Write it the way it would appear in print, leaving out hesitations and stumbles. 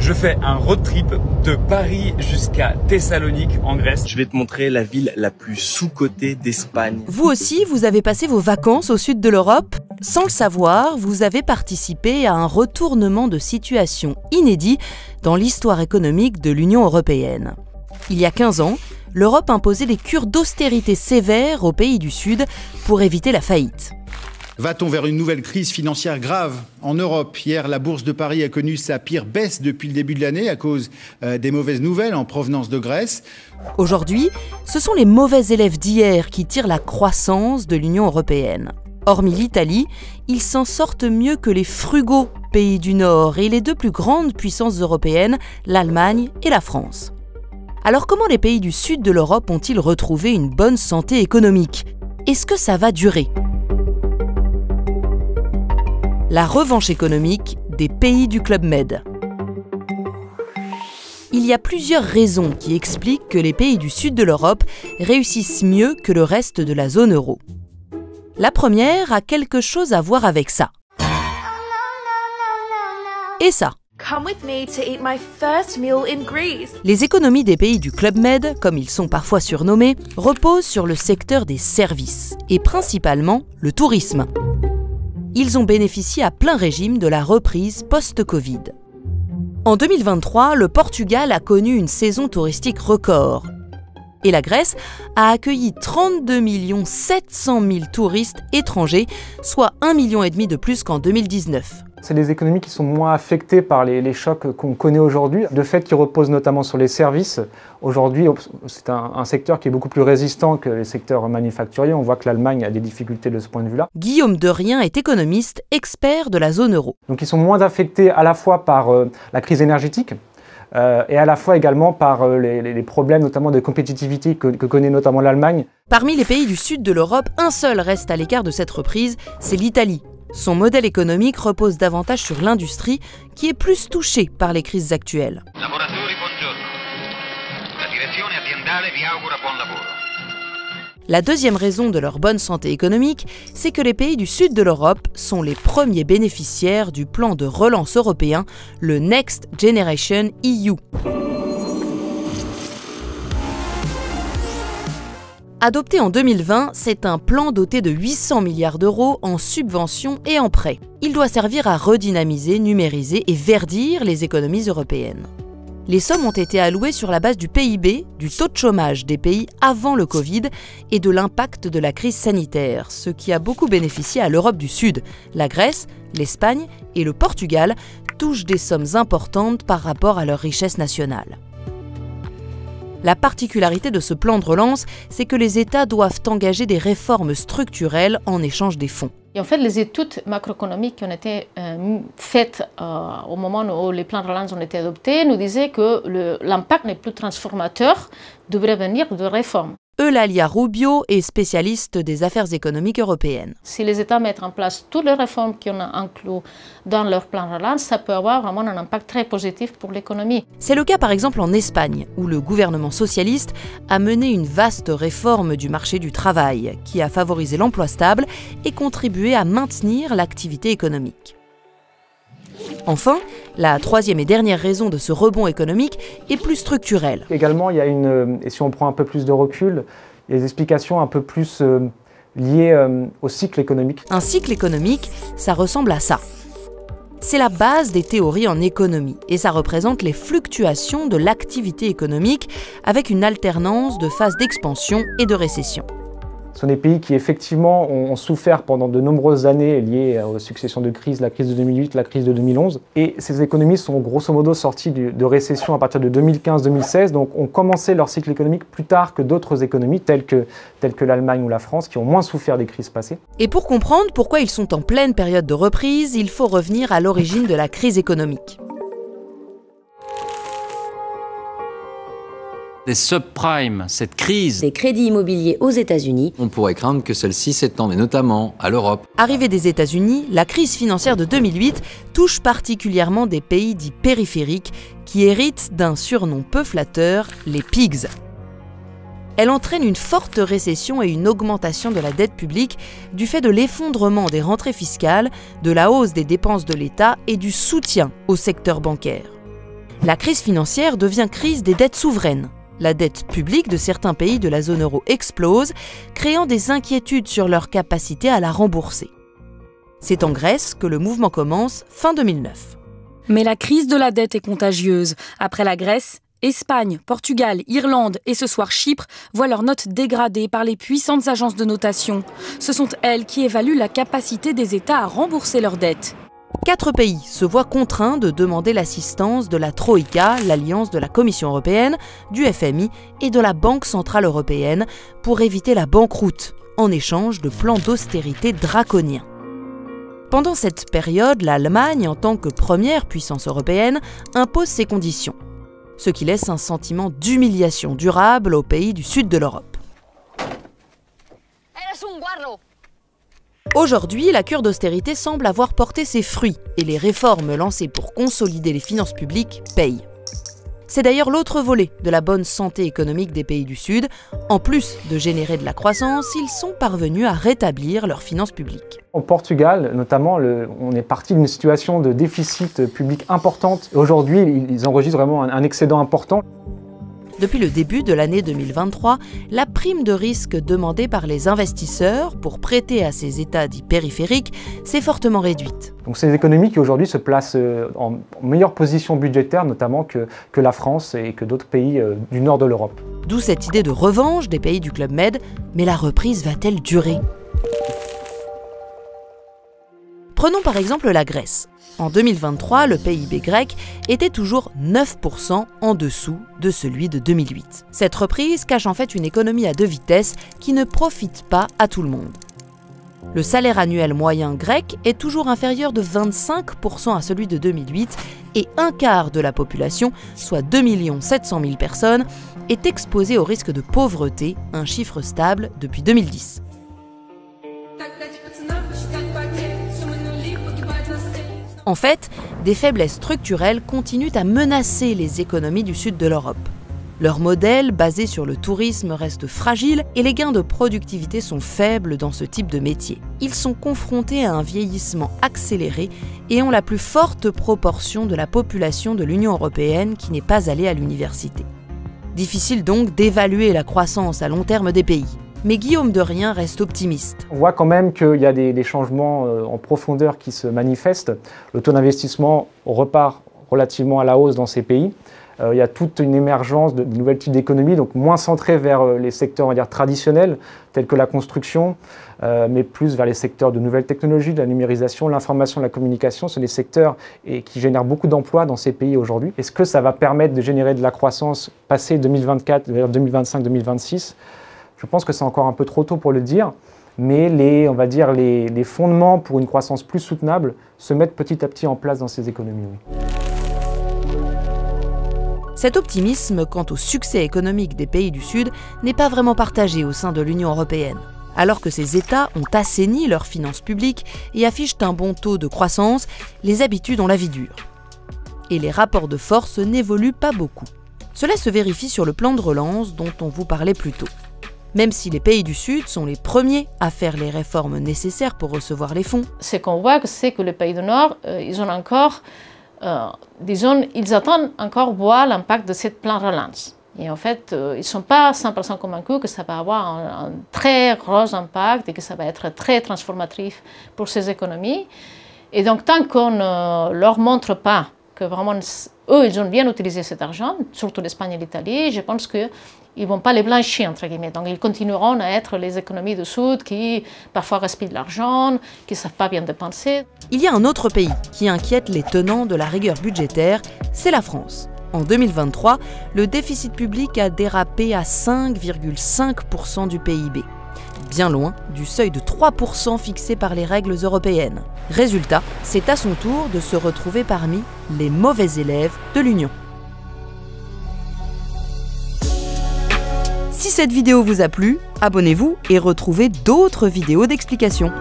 je fais un road trip de Paris jusqu'à Thessalonique en Grèce. Je vais te montrer la ville la plus sous-cotée d'Espagne. Vous aussi, vous avez passé vos vacances au sud de l'Europe? Sans le savoir, vous avez participé à un retournement de situation inédit dans l'histoire économique de l'Union européenne. Il y a 15 ans, l'Europe imposait des cures d'austérité sévères aux pays du Sud pour éviter la faillite. Va-t-on vers une nouvelle crise financière grave en Europe? Hier, la Bourse de Paris a connu sa pire baisse depuis le début de l'année à cause des mauvaises nouvelles en provenance de Grèce. Aujourd'hui, ce sont les mauvais élèves d'hier qui tirent la croissance de l'Union européenne. Hormis l'Italie, ils s'en sortent mieux que les frugaux pays du Nord et les deux plus grandes puissances européennes, l'Allemagne et la France. Alors comment les pays du sud de l'Europe ont-ils retrouvé une bonne santé économique? Est-ce que ça va durer? La revanche économique des pays du Club Med. Il y a plusieurs raisons qui expliquent que les pays du sud de l'Europe réussissent mieux que le reste de la zone euro. La première a quelque chose à voir avec ça. Et ça. Come with me to eat my first meal in Greece. Les économies des pays du Club Med, comme ils sont parfois surnommés, reposent sur le secteur des services, et principalement le tourisme. Ils ont bénéficié à plein régime de la reprise post-Covid. En 2023, le Portugal a connu une saison touristique record. Et la Grèce a accueilli 32 700 000 touristes étrangers, soit 1,5 million de plus qu'en 2019. C'est des économies qui sont moins affectées par les chocs qu'on connaît aujourd'hui, de fait qui reposent notamment sur les services. Aujourd'hui, c'est un secteur qui est beaucoup plus résistant que les secteurs manufacturiers. On voit que l'Allemagne a des difficultés de ce point de vue-là. Guillaume Derrien est économiste, expert de la zone euro. Donc ils sont moins affectés à la fois par la crise énergétique, et à la fois également par les problèmes notamment de compétitivité que connaît notamment l'Allemagne. Parmi les pays du sud de l'Europe, un seul reste à l'écart de cette reprise, c'est l'Italie. Son modèle économique repose davantage sur l'industrie, qui est plus touchée par les crises actuelles. La deuxième raison de leur bonne santé économique, c'est que les pays du sud de l'Europe sont les premiers bénéficiaires du plan de relance européen, le Next Generation EU. Adopté en 2020, c'est un plan doté de 800 milliards d'euros en subventions et en prêts. Il doit servir à redynamiser, numériser et verdir les économies européennes. Les sommes ont été allouées sur la base du PIB, du taux de chômage des pays avant le Covid et de l'impact de la crise sanitaire, ce qui a beaucoup bénéficié à l'Europe du Sud. La Grèce, l'Espagne et le Portugal touchent des sommes importantes par rapport à leur richesse nationale. La particularité de ce plan de relance, c'est que les États doivent engager des réformes structurelles en échange des fonds. Et en fait, les études macroéconomiques qui ont été faites au moment où les plans de relance ont été adoptés nous disaient que l'impact les plus transformateurs devrait venir de réformes. Eulalia Rubio est spécialiste des affaires économiques européennes. Si les États mettent en place toutes les réformes qu'on a incluses dans leur plan de relance, ça peut avoir vraiment un impact très positif pour l'économie. C'est le cas par exemple en Espagne, où le gouvernement socialiste a mené une vaste réforme du marché du travail, qui a favorisé l'emploi stable et contribué à maintenir l'activité économique. Enfin, la troisième et dernière raison de ce rebond économique est plus structurelle. Également, il y a et si on prend un peu plus de recul, il y a des explications un peu plus liées au cycle économique. Un cycle économique, ça ressemble à ça. C'est la base des théories en économie et ça représente les fluctuations de l'activité économique avec une alternance de phases d'expansion et de récession. Ce sont des pays qui effectivement ont souffert pendant de nombreuses années liées aux successions de crises, la crise de 2008, la crise de 2011. Et ces économies sont grosso modo sorties de récession à partir de 2015-2016, donc ont commencé leur cycle économique plus tard que d'autres économies telles que l'Allemagne ou la France, qui ont moins souffert des crises passées. Et pour comprendre pourquoi ils sont en pleine période de reprise, il faut revenir à l'origine de la crise économique. Les subprimes, cette crise des crédits immobiliers aux États-Unis. On pourrait craindre que celle-ci s'étende, et notamment à l'Europe. Arrivée des États-Unis, la crise financière de 2008 touche particulièrement des pays dits périphériques qui héritent d'un surnom peu flatteur, les PIGS. Elle entraîne une forte récession et une augmentation de la dette publique du fait de l'effondrement des rentrées fiscales, de la hausse des dépenses de l'État et du soutien au secteur bancaire. La crise financière devient crise des dettes souveraines. La dette publique de certains pays de la zone euro explose, créant des inquiétudes sur leur capacité à la rembourser. C'est en Grèce que le mouvement commence fin 2009. Mais la crise de la dette est contagieuse. Après la Grèce, Espagne, Portugal, Irlande et ce soir Chypre voient leurs notes dégradées par les puissantes agences de notation. Ce sont elles qui évaluent la capacité des États à rembourser leurs dettes. 4 pays se voient contraints de demander l'assistance de la Troïka, l'alliance de la Commission européenne, du FMI et de la Banque centrale européenne pour éviter la banqueroute, en échange de plans d'austérité draconiens. Pendant cette période, l'Allemagne, en tant que première puissance européenne, impose ses conditions, ce qui laisse un sentiment d'humiliation durable aux pays du sud de l'Europe. Aujourd'hui, la cure d'austérité semble avoir porté ses fruits et les réformes lancées pour consolider les finances publiques payent. C'est d'ailleurs l'autre volet de la bonne santé économique des pays du Sud. En plus de générer de la croissance, ils sont parvenus à rétablir leurs finances publiques. Au Portugal, notamment, on est parti d'une situation de déficit public importante. Aujourd'hui, ils enregistrent vraiment un excédent important. Depuis le début de l'année 2023, la prime de risque demandée par les investisseurs pour prêter à ces États dits périphériques s'est fortement réduite. Donc ces économies qui aujourd'hui se placent en meilleure position budgétaire, notamment que la France et que d'autres pays du nord de l'Europe. D'où cette idée de revanche des pays du Club Med, mais la reprise va-t-elle durer ? Prenons par exemple la Grèce. En 2023, le PIB grec était toujours 9% en dessous de celui de 2008. Cette reprise cache en fait une économie à 2 vitesses qui ne profite pas à tout le monde. Le salaire annuel moyen grec est toujours inférieur de 25% à celui de 2008 et un quart de la population, soit 2 700 000 personnes, est exposée au risque de pauvreté, un chiffre stable depuis 2010. En fait, des faiblesses structurelles continuent à menacer les économies du sud de l'Europe. Leur modèle, basé sur le tourisme, reste fragile et les gains de productivité sont faibles dans ce type de métier. Ils sont confrontés à un vieillissement accéléré et ont la plus forte proportion de la population de l'Union européenne qui n'est pas allée à l'université. Difficile donc d'évaluer la croissance à long terme des pays. Mais Guillaume Derrien reste optimiste. On voit quand même qu'il y a des changements en profondeur qui se manifestent. Le taux d'investissement repart relativement à la hausse dans ces pays. Il y a toute une émergence de nouvelles types d'économies, donc moins centrées vers les secteurs on va dire, traditionnels, tels que la construction, mais plus vers les secteurs de nouvelles technologies, de la numérisation, l'information, la communication. Ce sont des secteurs qui génèrent beaucoup d'emplois dans ces pays aujourd'hui. Est-ce que ça va permettre de générer de la croissance passée 2024 vers 2025-2026 ? Je pense que c'est encore un peu trop tôt pour le dire, mais les fondements pour une croissance plus soutenable se mettent petit à petit en place dans ces économies. Oui. Cet optimisme quant au succès économique des pays du Sud n'est pas vraiment partagé au sein de l'Union européenne. Alors que ces États ont assaini leurs finances publiques et affichent un bon taux de croissance, les habitudes ont la vie dure. Et les rapports de force n'évoluent pas beaucoup. Cela se vérifie sur le plan de relance dont on vous parlait plus tôt. Même si les pays du Sud sont les premiers à faire les réformes nécessaires pour recevoir les fonds. Ce qu'on voit, c'est que les pays du Nord, ils ont encore, ils attendent encore voir l'impact de ce plan relance. Et en fait, ils ne sont pas 100% convaincus que ça va avoir un très gros impact et que ça va être très transformatif pour ces économies. Et donc, tant qu'on ne leur montre pas que vraiment, eux, ils ont bien utilisé cet argent, surtout l'Espagne et l'Italie, je pense qu'ils ne vont pas les blanchir, entre guillemets. Donc, ils continueront à être les économies du Sud qui, parfois, gaspillent de l'argent, qui ne savent pas bien dépenser. Il y a un autre pays qui inquiète les tenants de la rigueur budgétaire, c'est la France. En 2023, le déficit public a dérapé à 5,5% du PIB. Bien loin du seuil de 3% fixé par les règles européennes. Résultat, c'est à son tour de se retrouver parmi les mauvais élèves de l'Union. Si cette vidéo vous a plu, abonnez-vous et retrouvez d'autres vidéos d'explications.